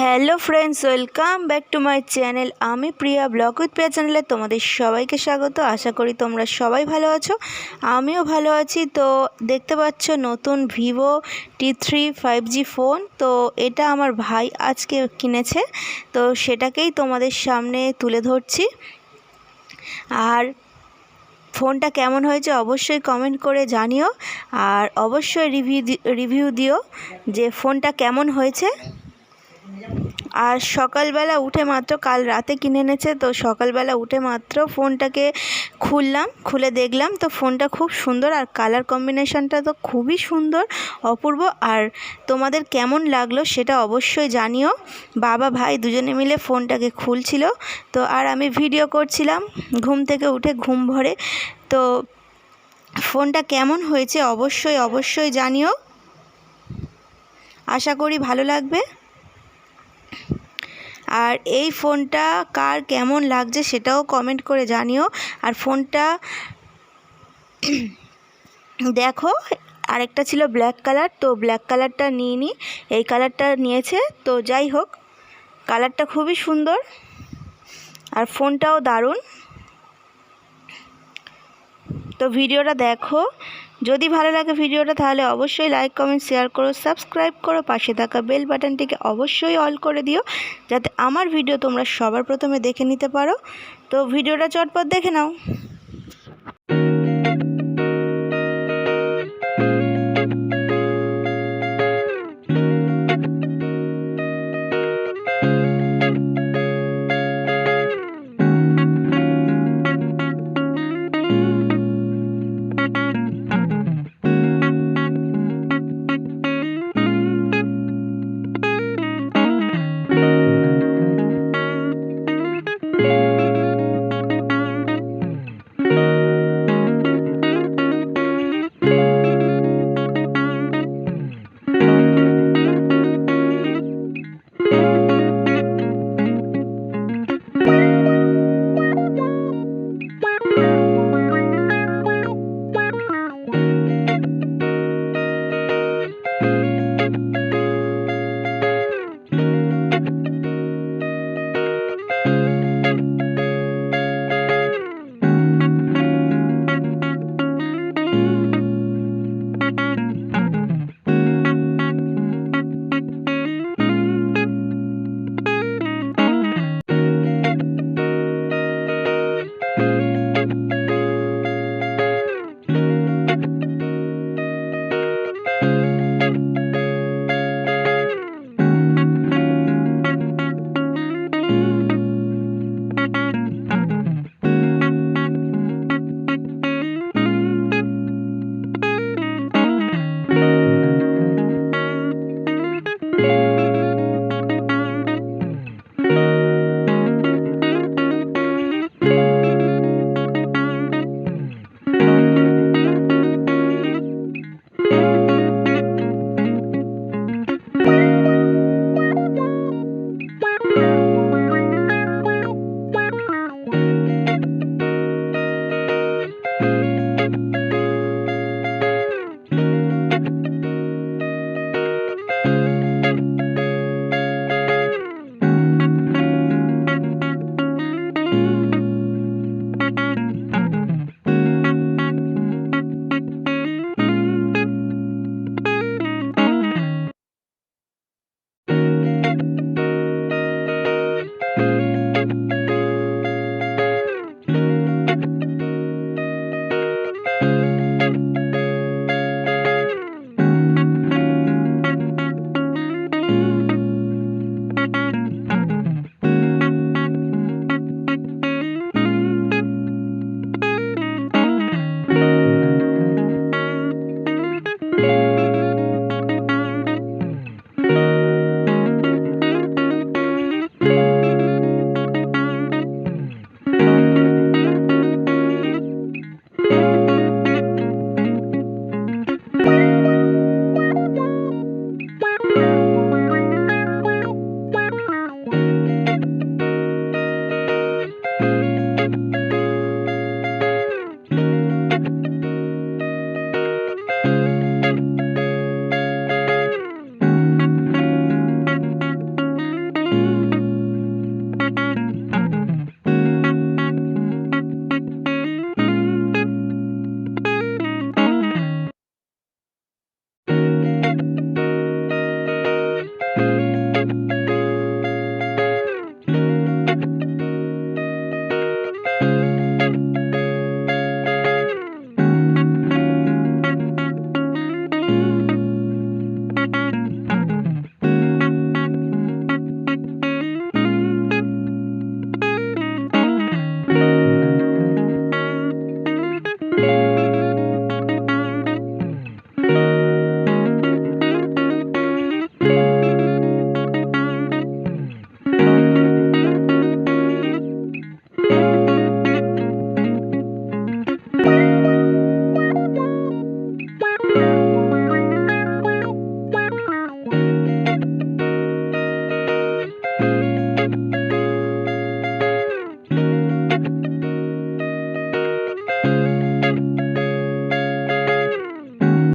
Hello friends, welcome back to my channel. আমি প্রিয়া, blog with প্রিয়া চ্যানেলে তোমাদের সবাইকে স্বাগত। আশা করি তোমরা সবাই ভালো আছো, আমিও ভালো আছি। তো দেখতে পাচ্ছ নতুন ভিভো T3 5G ফোন। তো এটা আমার ভাই আজকে কিনেছে, তো সেটাকেই তোমাদের সামনে তুলে ধরছি। আর ফোনটা কেমন হয়েছে অবশ্যই কমেন্ট করে জানিও, আর অবশ্যই রিভিউ দিও যে ফোনটা কেমন হয়েছে। আর সকালবেলা উঠে মাত্র, কাল রাতে কিনে এনেছে, তো সকালবেলা উঠে মাত্র ফোনটাকে খুলে দেখলাম, তো ফোনটা খুব সুন্দর আর কালার কম্বিনেশনটা তো খুবই সুন্দর, অপূর্ব। আর তোমাদের কেমন লাগলো সেটা অবশ্যই জানিও। বাবা ভাই দুজনে মিলে ফোনটাকে খুলছিল, তো আর আমি ভিডিও করছিলাম ঘুম থেকে উঠে, ঘুম ভরে। তো ফোনটা কেমন হয়েছে অবশ্যই জানিও, আশা করি ভালো লাগবে। আর এই ফোনটা কার কেমন লাগছে সেটাও কমেন্ট করে জানিও। আর ফোনটা দেখো, আরেকটা ছিল ব্ল্যাক কালার, তো ব্ল্যাক কালারটা নিইনি, এই কালারটা নিয়েছে। তো যাই হোক, কালারটা খুবই সুন্দর আর ফোনটাও দারুণ। তো ভিডিওটা দেখো, যদি ভালো লাগে ভিডিওটা তাহলে অবশ্যই লাইক কমেন্ট শেয়ার করো, সাবস্ক্রাইব করো, পাশে থাকা বেল বাটনটিকে অবশ্যই অল করে দিও, যাতে আমার ভিডিও তোমরা সবার প্রথমে দেখে নিতে পারো। তো ভিডিওটা চটপট দেখে নাও।